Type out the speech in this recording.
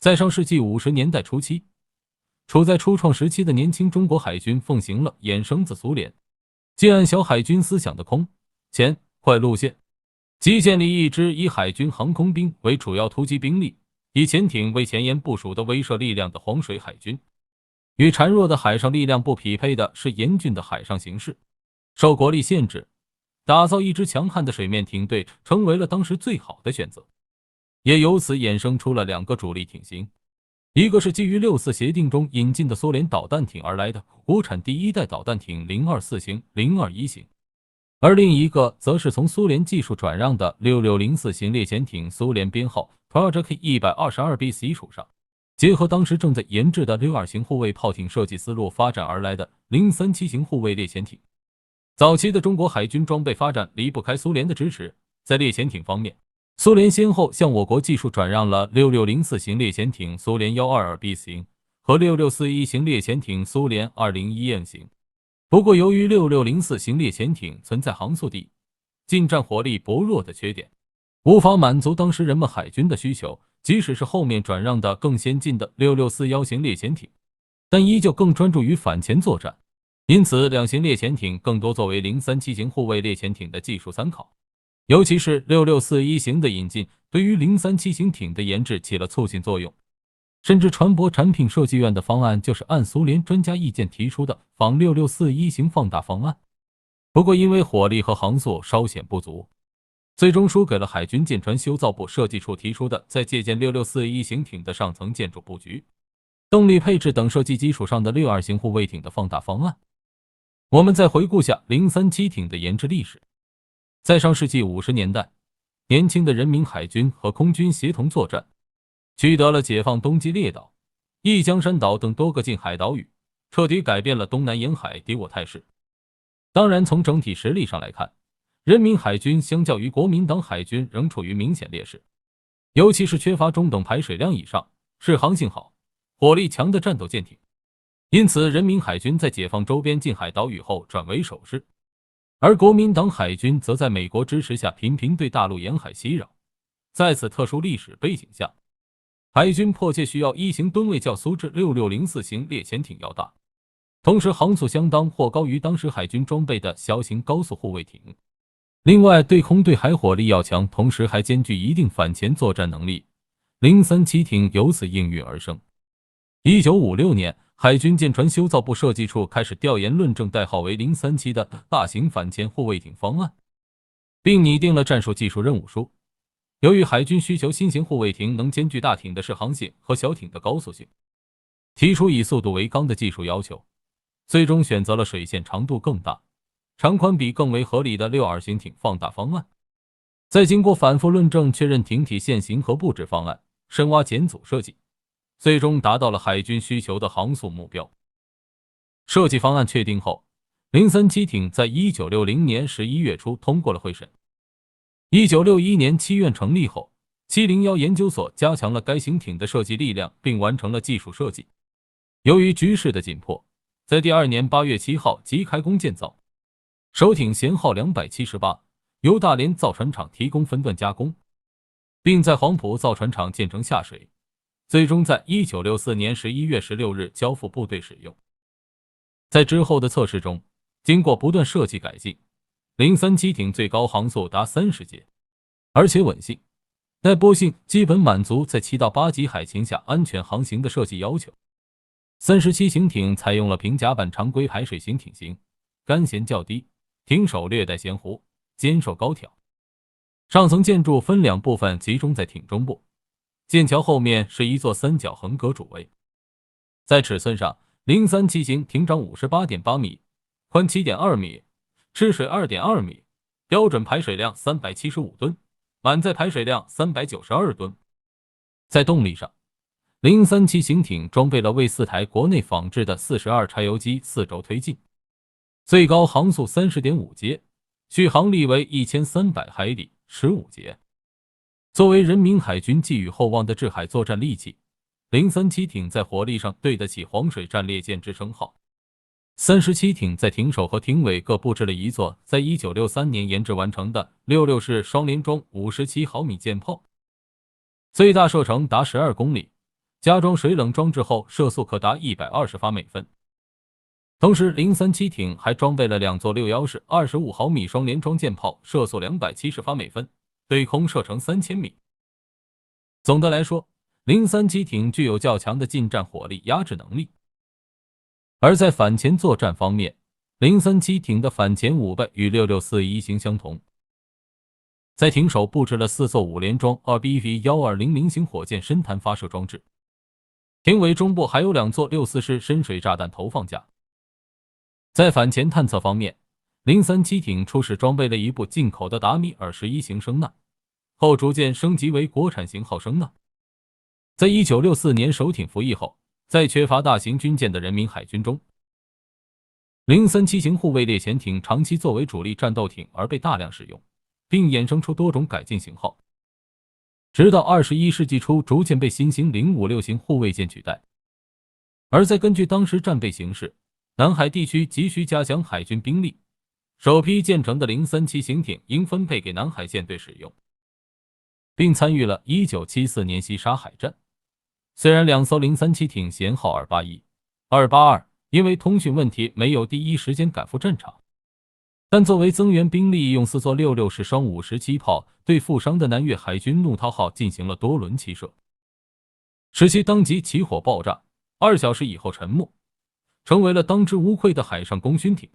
在上世纪50年代初期，处在初创时期的年轻中国海军奉行了衍生自苏联近岸小海军思想的空、前、快路线，即建立一支以海军航空兵为主要突击兵力，以潜艇为前沿部署的威慑力量的黄水海军。与孱弱的海上力量不匹配的是严峻的海上形势，受国力限制，打造一支强悍的水面艇队成为了当时最好的选择，也由此衍生出了两个主力艇型，一个是基于6·4协定中引进的苏联导弹艇而来的国产第一代导弹艇024型、021型，而另一个则是从苏联技术转让的6604型猎潜艇，苏联编号 Project 122B 属上，结合当时正在研制的62型护卫炮艇设计思路发展而来的037型护卫猎潜艇。早期的中国海军装备发展离不开苏联的支持，在猎潜艇方面，苏联先后向我国技术转让了6604型猎潜艇苏联 122B 型和6641型猎潜艇苏联 201M 型。不过由于6604型猎潜艇存在航速低、近战火力薄弱的缺点，无法满足当时人们海军的需求，即使是后面转让的更先进的6641型猎潜艇，但依旧更专注于反潜作战，因此两型猎潜艇更多作为037型护卫猎潜艇的技术参考。尤其是6641型的引进，对于037型艇的研制起了促进作用，甚至船舶产品设计院的方案就是按苏联专家意见提出的仿6641型放大方案。不过因为火力和航速稍显不足，最终输给了海军舰船修造部设计处提出的在借鉴6641型艇的上层建筑布局、动力配置等设计基础上的62型护卫艇的放大方案。我们再回顾下037艇的研制历史。在上世纪50年代，年轻的人民海军和空军协同作战，取得了解放东极列岛、一江山岛等多个近海岛屿，彻底改变了东南沿海敌我态势。当然，从整体实力上来看，人民海军相较于国民党海军仍处于明显劣势，尤其是缺乏中等排水量以上、适航性好、火力强的战斗舰艇。因此，人民海军在解放周边近海岛屿后转为守势，而国民党海军则在美国支持下频频对大陆沿海袭扰。在此特殊历史背景下，海军迫切需要一型吨位较苏制6604型猎潜艇要大，同时航速相当或高于当时海军装备的小型高速护卫艇。另外，对空对海火力要强，同时还兼具一定反潜作战能力。037艇由此应运而生。1956年，海军舰船修造部设计处开始调研论证代号为037的大型反潜护卫艇方案，并拟定了战术技术任务书。由于海军需求新型护卫艇能兼具大艇的适航性和小艇的高速性，提出以速度为纲的技术要求，最终选择了水线长度更大、长宽比更为合理的62型艇放大方案。在经过反复论证确认艇体线型和布置方案，深挖减阻设计，最终达到了海军需求的航速目标。设计方案确定后，037艇在1960年11月初通过了会审。1961年7院成立后，701研究所加强了该型艇的设计力量，并完成了技术设计。由于局势的紧迫，在第二年8月7号即开工建造。首艇舷号278，由大连造船厂提供分段加工，并在黄埔造船厂建成下水，最终在1964年11月16日交付部队使用。在之后的测试中，经过不断设计改进，037艇最高航速达30节，而且稳性、耐波性基本满足在7到8级海情下安全航行的设计要求。37型艇采用了平甲板常规排水型艇型，杆舷较低，艇首略带咸弧，肩受高挑。上层建筑分两部分集中在艇中部，舰桥后面是一座三角横格主桅。在尺寸上，037型艇长 58.8 米，宽 7.2 米，吃水 2.2 米，标准排水量375吨，满载排水量392吨。在动力上，037型艇装备了为4台国内仿制的42柴油机4轴推进，最高航速 30.5 节，续航力为1300海里15节。作为人民海军寄予厚望的制海作战利器，037艇在火力上对得起黄水战列舰之称号。37艇在艇首和艇尾各布置了一座在1963年研制完成的66式双联装57毫米舰炮，最大射程达12公里，加装水冷装置后，射速可达120发每分。同时，037艇还装备了2座614式25毫米双联装舰炮，射速270发每分，对空射程3000米。总的来说，037艇具有较强的近战火力压制能力。而在反潜作战方面，037艇的反潜武备与664型相同，在艇首布置了4座5联装 2BV-1200型火箭深弹发射装置，艇尾中部还有2座64式深水炸弹投放架。在反潜探测方面，037艇初始装备了一部进口的达米尔11型声呐，后逐渐升级为国产型号声呐。在1964年首艇服役后，在缺乏大型军舰的人民海军中，037型护卫猎潜艇长期作为主力战斗艇而被大量使用，并衍生出多种改进型号，直到21世纪初逐渐被新型056型护卫舰取代。而在根据当时战备形势，南海地区急需加强海军兵力，首批建成的037型艇应分配给南海舰队使用，并参与了1974年西沙海战。虽然2艘037艇舷号281、282因为通讯问题没有第一时间赶赴战场，但作为增援兵力，用4座66式双57炮对负伤的南越海军怒涛号进行了多轮齐射，使其当即起火爆炸，2小时以后沉没，成为了当之无愧的海上功勋艇。